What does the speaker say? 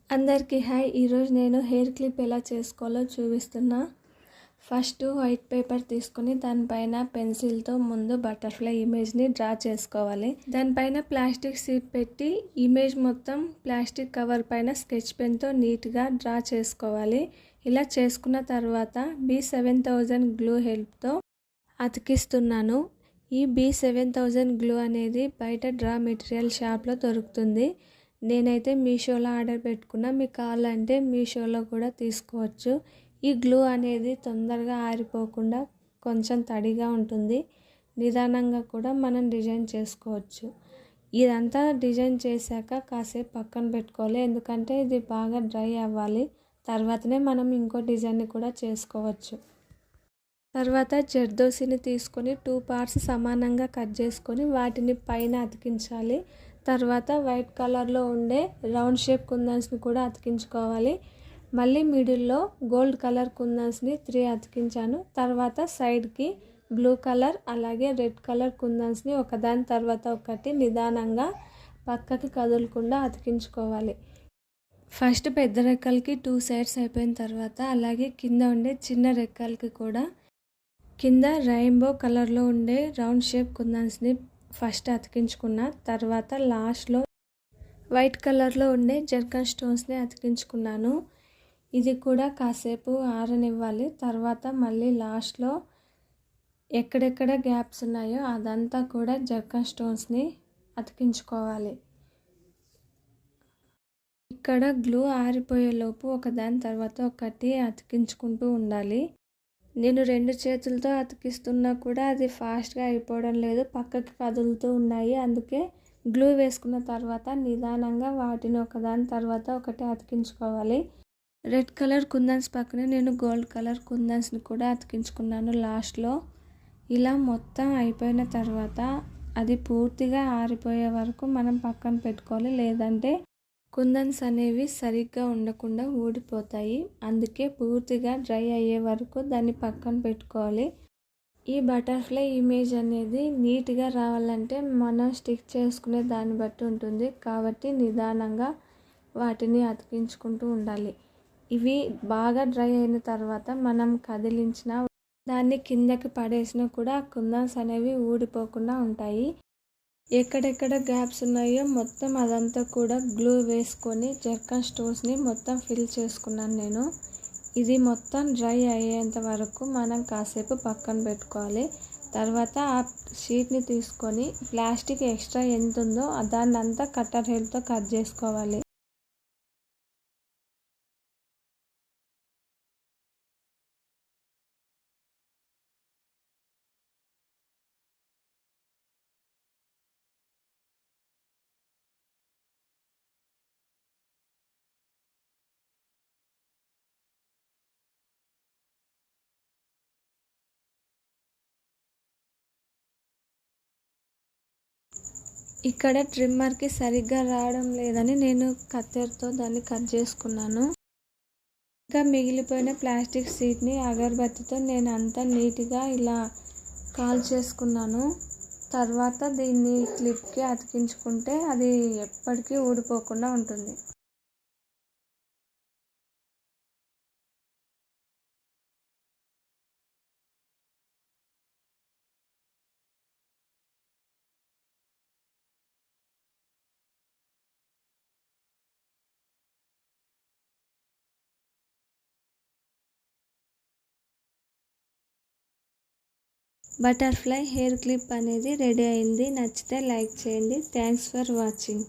అందరికీ హాయ్. ఈరోజు నేను హెయిర్ క్లిప్ ఎలా చేసుకోవాలో చూపిస్తున్నా. ఫస్ట్ వైట్ పేపర్ తీసుకొని దానిపైన పెన్సిల్తో ముందు బటర్ఫ్లై ఇమేజ్ని డ్రా చేసుకోవాలి. దానిపైన ప్లాస్టిక్ షీట్ పెట్టి ఇమేజ్ మొత్తం ప్లాస్టిక్ కవర్ పైన స్కెచ్ పెన్తో నీట్గా డ్రా చేసుకోవాలి. ఇలా చేసుకున్న తర్వాత B7000 గ్లూ హెల్ప్తో అతికిస్తున్నాను. ఈ B7000 గ్లూ అనేది బయట డ్రా మెటీరియల్ షాప్లో దొరుకుతుంది. నేనైతే మీషోలో ఆర్డర్ పెట్టుకున్నా. మీకు కావాలంటే మీషోలో కూడా తీసుకోవచ్చు. ఈ గ్లూ అనేది తొందరగా ఆరిపోకుండా కొంచెం తడిగా ఉంటుంది. నిదానంగా కూడా మనం డిజైన్ చేసుకోవచ్చు. ఇదంతా డిజైన్ చేశాక కాసేపు పక్కన పెట్టుకోవాలి. ఎందుకంటే ఇది బాగా డ్రై అవ్వాలి. తర్వాతనే మనం ఇంకో డిజైన్ని కూడా చేసుకోవచ్చు. తర్వాత జర్దోసిని తీసుకొని 2 పార్ట్స్ సమానంగా కట్ చేసుకొని వాటిని పైన అతికించాలి. తర్వాత వైట్ కలర్లో ఉండే రౌండ్ షేప్ కుందన్స్ని కూడా అతికించుకోవాలి. మళ్ళీ మిడిల్లో గోల్డ్ కలర్ కుందన్స్ని 3 అతికించాను. తర్వాత సైడ్కి బ్లూ కలర్ అలాగే రెడ్ కలర్ కుందన్స్ని ఒకదాని తర్వాత ఒకటి నిదానంగా పక్కకి కదలకుండా అతికించుకోవాలి. ఫస్ట్ పెద్ద రెక్కలకి 2 సైడ్స్ అయిపోయిన తర్వాత అలాగే కింద ఉండే చిన్న రెక్కలకి కూడా కింద రెయిన్బో కలర్లో ఉండే రౌండ్ షేప్ కుందన్స్ని ఫస్ట్ అతికించుకున్న తర్వాత లాస్ట్లో వైట్ కలర్లో ఉండే జర్కన్ స్టోన్స్ని అతికించుకున్నాను. ఇది కూడా కాసేపు ఆరనివ్వాలి. తర్వాత మళ్ళీ లాస్ట్లో ఎక్కడెక్కడ గ్యాప్స్ ఉన్నాయో అదంతా కూడా జర్కన్ స్టోన్స్ని అతికించుకోవాలి. ఇక్కడ గ్లూ ఆరిపోయేలోపు ఒకదాని తర్వాత ఒకటి అతికించుకుంటూ ఉండాలి. నేను 2 చేతులతో అతికిస్తున్నా కూడా అది ఫాస్ట్గా అయిపోవడం లేదు, పక్కకి కదులుతూ ఉన్నాయి. అందుకే గ్లూ వేసుకున్న తర్వాత నిదానంగా వాటిని ఒకదాని తర్వాత ఒకటి అతికించుకోవాలి. రెడ్ కలర్ కుందన్స్ పక్కనే నేను గోల్డ్ కలర్ కుందన్స్ని కూడా అతికించుకున్నాను లాస్ట్లో. ఇలా మొత్తం అయిపోయిన తర్వాత అది పూర్తిగా ఆరిపోయే వరకు మనం పక్కన పెట్టుకోవాలి. లేదంటే కుందన్స్ అనేవి సరిగ్గా ఉండకుండా ఊడిపోతాయి. అందుకే పూర్తిగా డ్రై అయ్యే వరకు దాన్ని పక్కన పెట్టుకోవాలి. ఈ బటర్ఫ్లై ఇమేజ్ అనేది నీట్గా రావాలంటే మనం స్టిక్ చేసుకునే దాన్ని బట్టి ఉంటుంది. కాబట్టి నిదానంగా వాటిని అతికించుకుంటూ ఉండాలి. ఇవి బాగా డ్రై అయిన తర్వాత మనం కదిలించినా దాన్ని కిందకి పడేసినా కూడా కుందన్స్ అనేవి ఊడిపోకుండా ఉంటాయి. ఎక్కడెక్కడ గ్యాప్స్ ఉన్నాయో మొత్తం అదంతా కూడా గ్లూ వేసుకొని జర్కన్ స్టోన్స్ని మొత్తం ఫిల్ చేసుకున్నాను నేను. ఇది మొత్తం డ్రై అయ్యేంత వరకు మనం కాసేపు పక్కన పెట్టుకోవాలి. తర్వాత ఆ షీట్ని తీసుకొని ప్లాస్టిక్ ఎక్స్ట్రా ఎంత ఉందో దాన్ని అంతా కట్టర్ హెడ్తో కట్ చేసుకోవాలి. ఇక్కడ ట్రిమ్మర్కి సరిగ్గా రావడం లేదని నేను కత్తెరతో దాన్ని కట్ చేసుకున్నాను. ఇంకా మిగిలిపోయిన ప్లాస్టిక్ షీట్ని అగరబత్తితో నేను అంతా నీట్గా ఇలా కాల్ చేసుకున్నాను. తర్వాత దీన్ని క్లిప్కి అతికించుకుంటే అది ఎప్పటికీ ఊడిపోకుండా ఉంటుంది. బటర్ఫ్లై హెయిర్ క్లిప్ అనేది రెడీ అయింది. నచ్చితే లైక్ చేయండి. Thanks for watching.